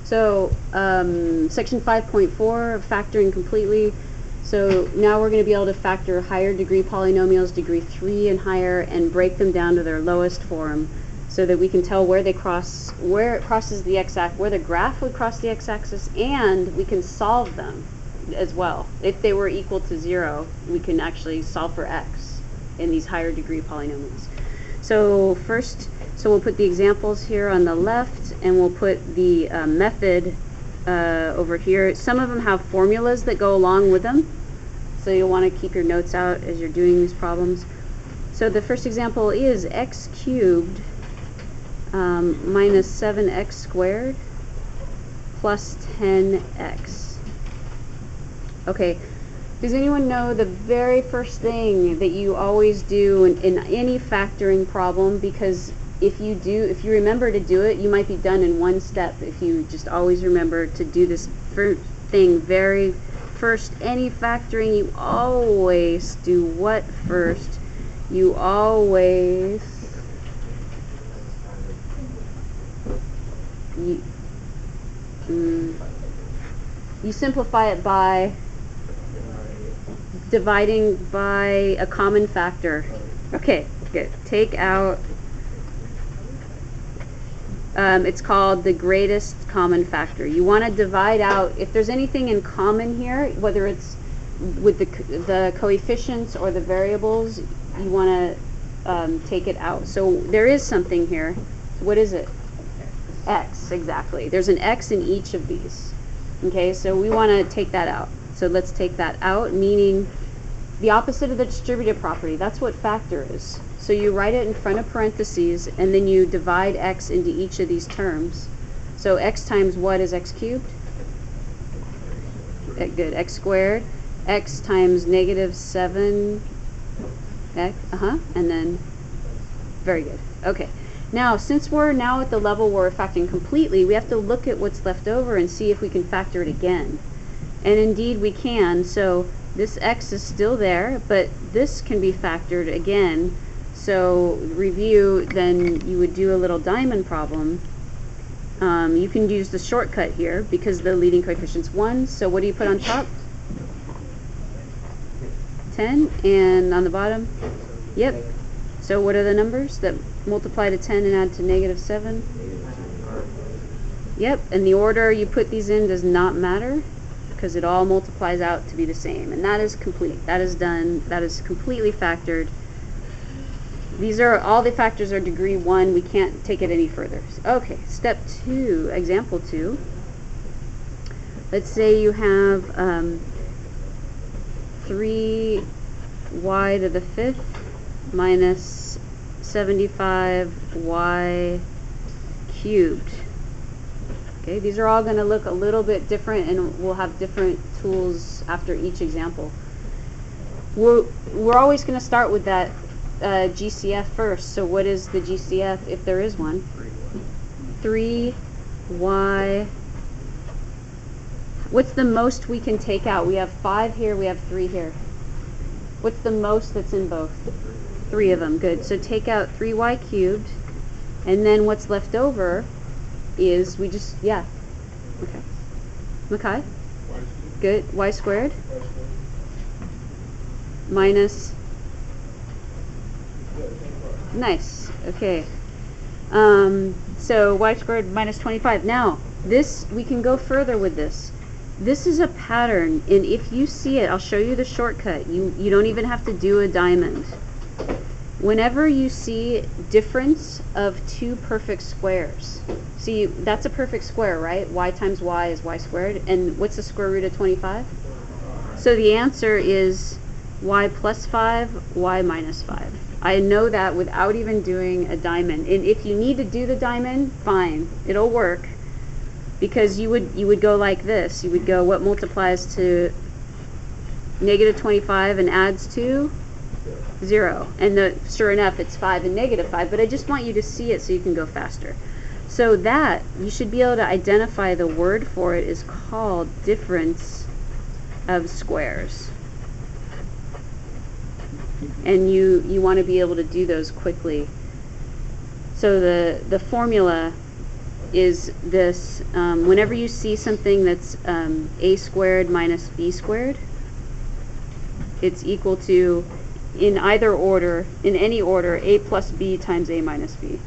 So section 5.4, factoring completely. So now we're going to be able to factor higher degree polynomials, degree 3 and higher, and break them down to their lowest form, so that we can tell where they cross, where it crosses the x-axis, where the graph would cross the x-axis, and we can solve them as well. If they were equal to 0, we can actually solve for x in these higher degree polynomials. So first, we'll put the examples here on the left, and we'll put the method over here. Some of them have formulas that go along with them, so you'll want to keep your notes out as you're doing these problems. So the first example is x cubed minus 7x squared plus 10x. Okay, does anyone know the very first thing that you always do in any factoring problem? Because if you remember to do it, you might be done in one step if you just always remember to do this thing very first. Any factoring, you always do what first? You always you simplify it by dividing by a common factor. Okay, good. Take out, it's called the greatest common factor. You want to divide out, if there's anything in common here, whether it's with the coefficients or the variables, you want to take it out. So there is something here. What is it? X, exactly. There's an x in each of these. Okay, so we want to take that out. So let's take that out, meaning the opposite of the distributive property. That's what factor is. So you write it in front of parentheses, and then you divide x into each of these terms. So x times what is x cubed? Good. X squared. X times negative 7x. And then, very good. Okay. Now, since we're now at the level where we're factoring completely, we have to look at what's left over and see if we can factor it again. And indeed we can. So this x is still there, but this can be factored again. So review, then you would do a little diamond problem. You can use the shortcut here because the leading coefficient's 1. So what do you put on top? 10. And on the bottom? Yep. So what are the numbers that multiply to 10 and add to negative 7? Yep. And the order you put these in does not matter, because it all multiplies out to be the same. And that is complete. That is done. That is completely factored. These are, all the factors are degree 1. We can't take it any further. Okay, step 2, example 2. Let's say you have 3y to the 5th minus 75y cubed. Okay, these are all going to look a little bit different, and we'll have different tools after each example. We're always going to start with that GCF first. So what is the GCF, if there is one? 3y. What's the most we can take out? We have 5 here, we have 3 here. What's the most that's in both? 3 of them. Good. So take out 3y cubed, and then what's left over is we just, yeah. Okay. Makai? Good. Y squared minus. Nice. Okay. So y squared minus 25. Now, this, we can go further with this. This is a pattern, and if you see it, I'll show you the shortcut. You don't even have to do a diamond. Whenever you see difference of 2 perfect squares, see, that's a perfect square, right? Y times y is y squared. And what's the square root of 25? So the answer is y plus 5, y minus 5. I know that without even doing a diamond. And if you need to do the diamond, fine, it'll work. Because you would go like this. You would go, what multiplies to negative 25 and adds to 0. And sure enough, it's 5 and negative 5. But I just want you to see it so you can go faster. So that, you should be able to identify the word for it is called difference of squares. And you want to be able to do those quickly. So the formula is this, whenever you see something that's a squared minus b squared, it's equal to, in either order, in any order, a plus b times a minus b.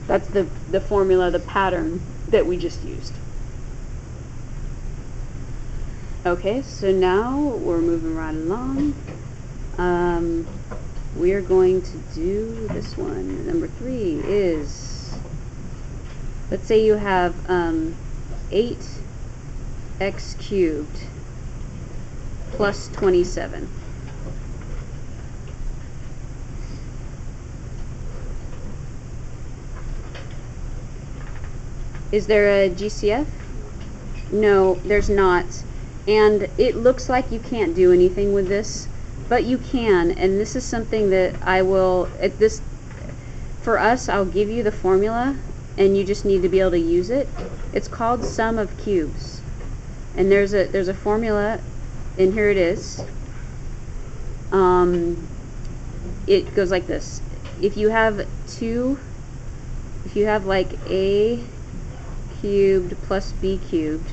That's the formula, the pattern that we just used. Okay, so now we're moving right along. We are going to do this one. Number 3 is, let's say you have 8x cubed plus 27. Is there a GCF? No, there's not. And it looks like you can't do anything with this, but you can, and this is something that I will, for us, I'll give you the formula, and you just need to be able to use it. It's called sum of cubes. And there's a formula, and here it is. It goes like this. If you have like a cubed plus b cubed,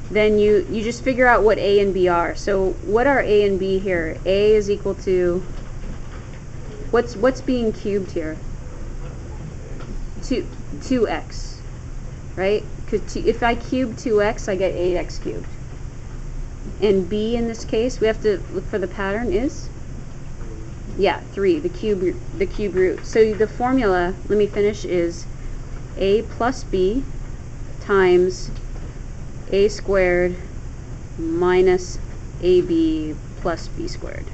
then you just figure out what a and b are. So what are a and b here? A is equal to, what's being cubed here? 2x, right? Because if I cube 2x, I get 8x cubed. And b in this case, we have to look for the pattern is, yeah, 3, the cube root. So the formula, let me finish, is a plus b times a squared minus ab plus b squared.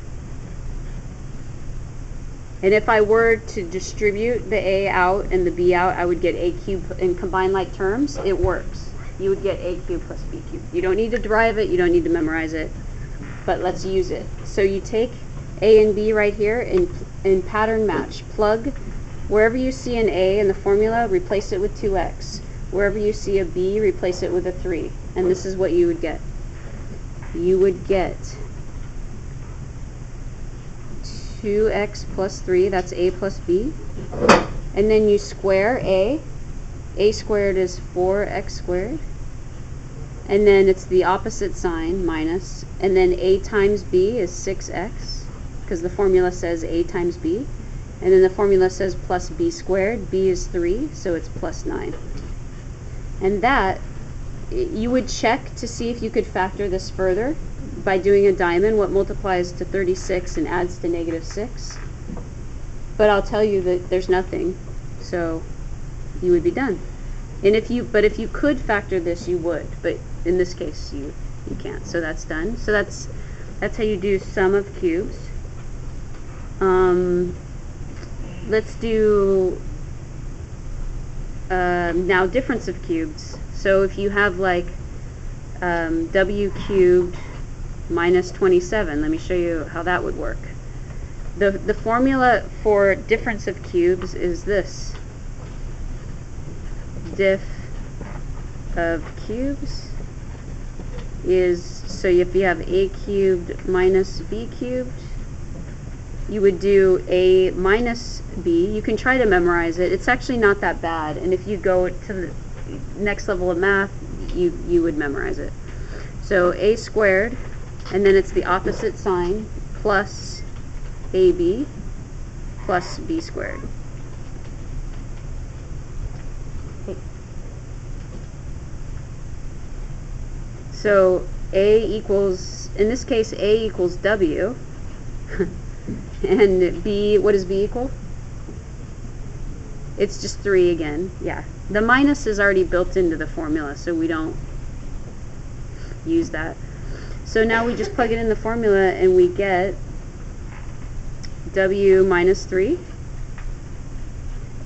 And if I were to distribute the a out and the b out, I would get a cubed in combined like terms. It works. You would get a cubed plus b cubed. You don't need to derive it, you don't need to memorize it, but let's use it. So you take a and b right here and pattern match. Plug wherever you see an a in the formula, replace it with 2x. Wherever you see a b, replace it with a 3. And this is what you would get. You would get 2x plus 3, that's a plus b. And then you square a. A squared is 4x squared. And then it's the opposite sign, minus. And then a times b is 6x, because the formula says a times b. And then the formula says plus b squared. B is 3, so it's plus 9. And that, you would check to see if you could factor this further by doing a diamond, what multiplies to 36 and adds to -6. But I'll tell you that there's nothing, so you would be done. And if you could factor this, you would, but in this case you can't. So that's done. So that's how you do sum of cubes. Let's do now difference of cubes. So if you have like w cubed minus 27, let me show you how that would work. The formula for difference of cubes is this. Diff of cubes is, so if you have a cubed minus b cubed, you would do a minus b. You can try to memorize it. It's actually not that bad. And if you go to the next level of math, you would memorize it. So a squared, and then it's the opposite sign, plus ab plus b squared. Okay. So a equals, in this case, a equals w. And b, what does b equal? It's just 3 again. Yeah. The minus is already built into the formula, so we don't use that. So now we just plug it in the formula and we get w minus 3.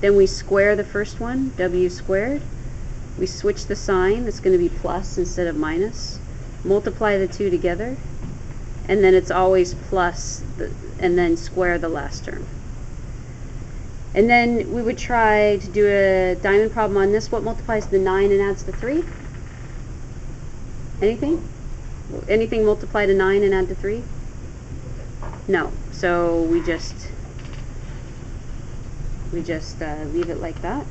Then we square the first one, w squared. We switch the sign, it's going to be plus instead of minus. Multiply the two together, and then it's always plus, and then square the last term. And then we would try to do a diamond problem on this. What multiplies the 9 and adds the 3? Anything? Anything multiply to 9 and add to 3? No. So we just leave it like that.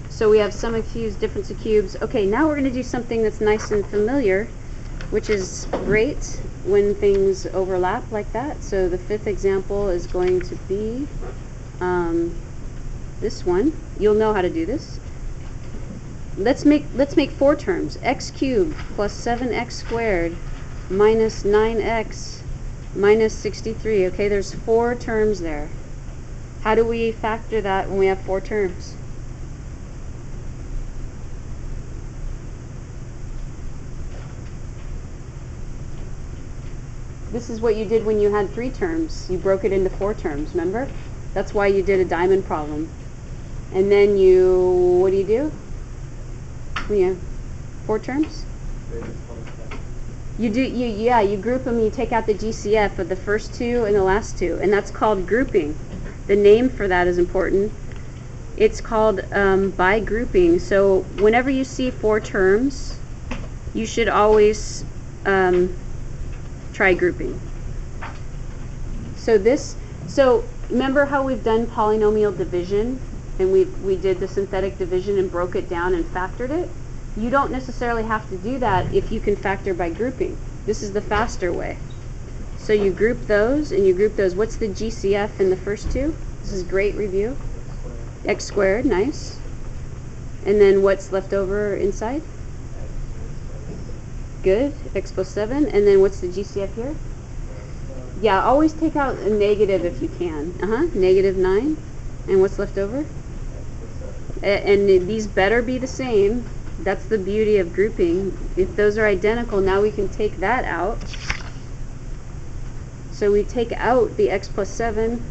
So we have sum of cubes, difference of cubes. Okay, now we're going to do something that's nice and familiar, which is great when things overlap like that. So the fifth example is going to be this one. You'll know how to do this. Let's make 4 terms. X cubed plus 7x squared minus 9x minus 63. Okay, there's 4 terms there. How do we factor that when we have 4 terms? This is what you did when you had 3 terms. You broke it into 4 terms, remember? That's why you did a diamond problem. And then what do you do? When you have 4 terms? You group them, you take out the GCF of the first 2 and the last 2, and that's called grouping. The name for that is important. It's called by grouping. So whenever you see 4 terms, you should always try grouping. So remember how we've done polynomial division, and we did the synthetic division and broke it down and factored it? You don't necessarily have to do that if you can factor by grouping. This is the faster way. So you group those and you group those. What's the GCF in the first 2? This is great review. X squared, nice. And then what's left over inside? Good, x plus 7. And then what's the GCF here? Yeah, always take out a negative if you can. Negative 9. And what's left over? And these better be the same. That's the beauty of grouping. If those are identical, now we can take that out. So we take out the x plus 7,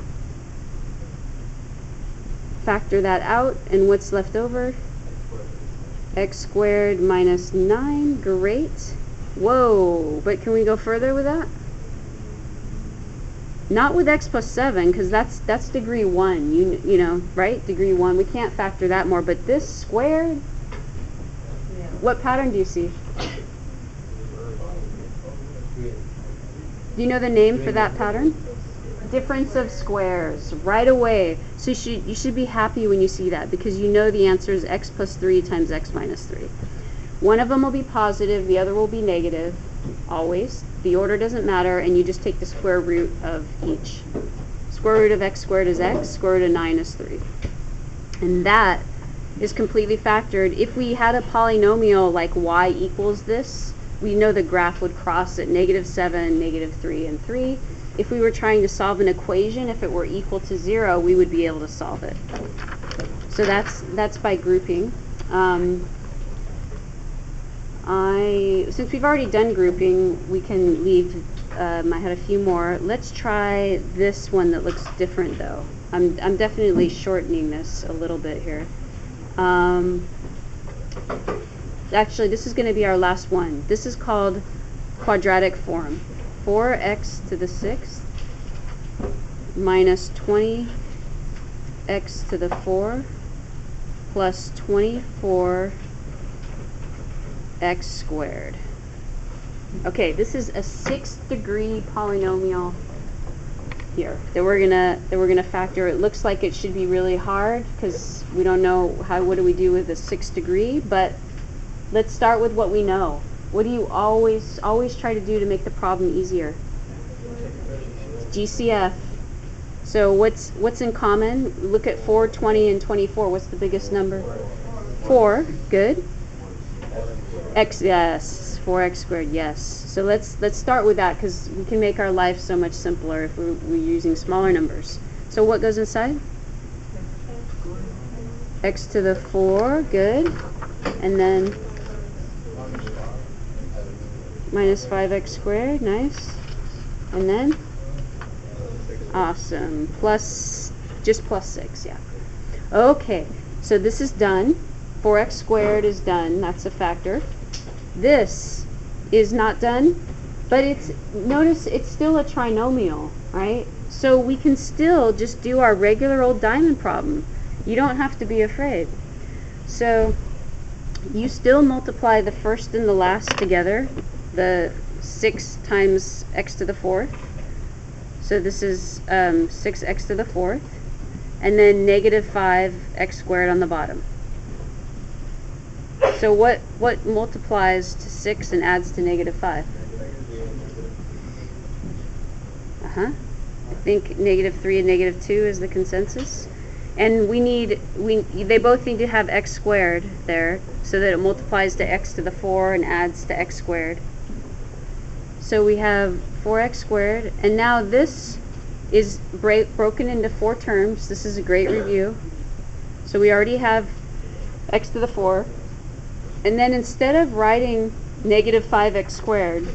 factor that out, and what's left over? X squared minus 9. Great. Whoa, but can we go further with that? Not with x plus 7, because that's degree 1. You know, right? Degree 1. We can't factor that more. But this squared, what pattern do you see? Do you know the name for that pattern? Difference of squares, right away. So you should be happy when you see that, because you know the answer is x plus 3 times x minus 3. One of them will be positive, the other will be negative, always. The order doesn't matter, and you just take the square root of each. Square root of x squared is x, square root of 9 is 3. And that is completely factored. If we had a polynomial like y equals this, we know the graph would cross at -7, -3, and 3. If we were trying to solve an equation, if it were equal to 0, we would be able to solve it. So that's by grouping. Since we've already done grouping, we can leave. I had a few more. Let's try this one that looks different, though. I'm definitely shortening this a little bit here. Actually, this is going to be our last one. This is called quadratic form. 4x to the 6th minus 20x to the 4 plus 24x squared. Okay, this is a 6th degree polynomial here that we're gonna factor. It looks like it should be really hard because we don't know what do we do with the 6th degree, but let's start with what we know. What do you always try to do to make the problem easier? GCF. So what's in common? Look at 4, 20, and 24. What's the biggest number? 4. Good. X, yes. 4x squared, yes. So let's start with that, because we can make our life so much simpler if we're using smaller numbers. So what goes inside? X to the 4, good. And then minus 5x squared, nice. And then awesome, just plus 6, yeah. Okay, so this is done. 4x squared is done, that's a factor. This is not done, but notice it's still a trinomial, right? So we can still just do our regular old diamond problem. You don't have to be afraid. So you still multiply the first and the last together, the 6 times x to the 4th. So this is 6x to the 4th. and then negative 5 x squared on the bottom. So what multiplies to 6 and adds to negative 5? I think negative 3 and negative 2 is the consensus. And they both need to have x squared there, so that it multiplies to x to the 4 and adds to x squared. So we have 4x squared, and now this is broken into 4 terms. This is a great review. So we already have x to the 4. And then instead of writing negative 5x squared,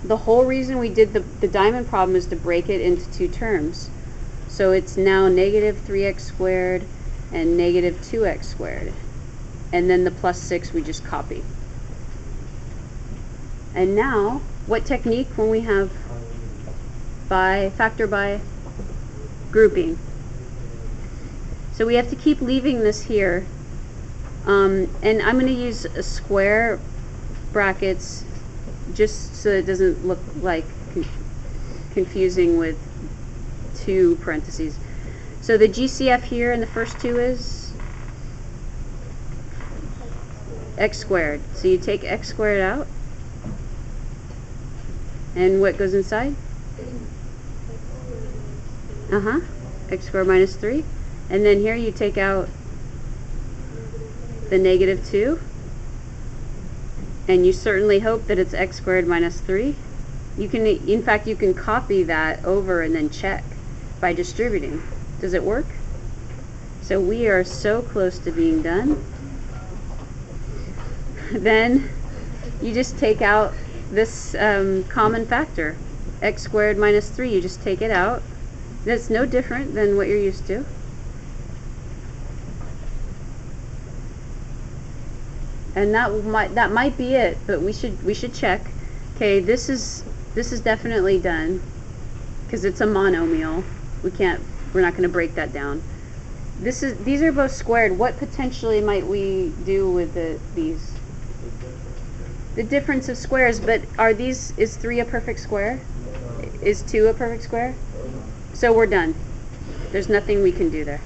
the whole reason we did the diamond problem is to break it into 2 terms. So it's now negative 3x squared and negative 2x squared. And then the plus 6 we just copy. And now, what technique when we have factor by grouping? So we have to keep leaving this here. And I'm going to use a square brackets just so it doesn't look like confusing with 2 parentheses. So the GCF here in the first 2 is x squared. So you take x squared out, and what goes inside? X squared minus 3. And then here you take out the negative 2, and you certainly hope that it's x squared minus 3. You can, in fact, you can copy that over and then check by distributing. Does it work? So we are so close to being done. Then you just take out this common factor, x squared minus 3. You just take it out. That's no different than what you're used to. And that might be it, but we should check. Okay, this is definitely done because it's a monomial. We're not going to break that down. These are both squared. What potentially might we do with these? The difference of squares, but is 3 a perfect square? Is 2 a perfect square? So we're done. There's nothing we can do there.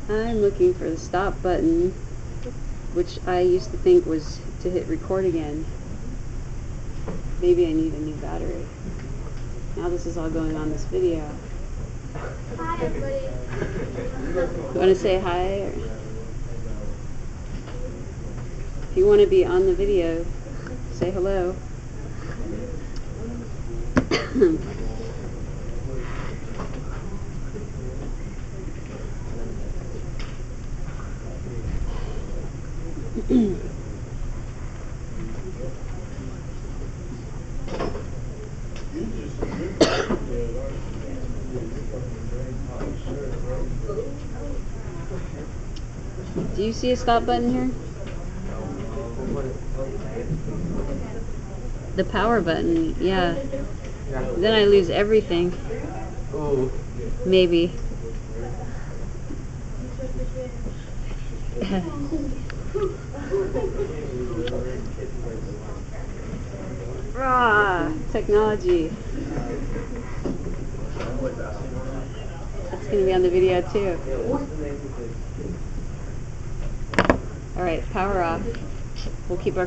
I'm looking for the stop button, which I used to think was to hit record again. Maybe I need a new battery. Now this is all going on this video. Hi, everybody. You want to say hi? Or if you want to be on the video, say hello. Do you see a stop button here? The power button, yeah. Then I lose everything. Oh. Maybe. Technology. That's going to be on the video too. Alright, power off. We'll keep our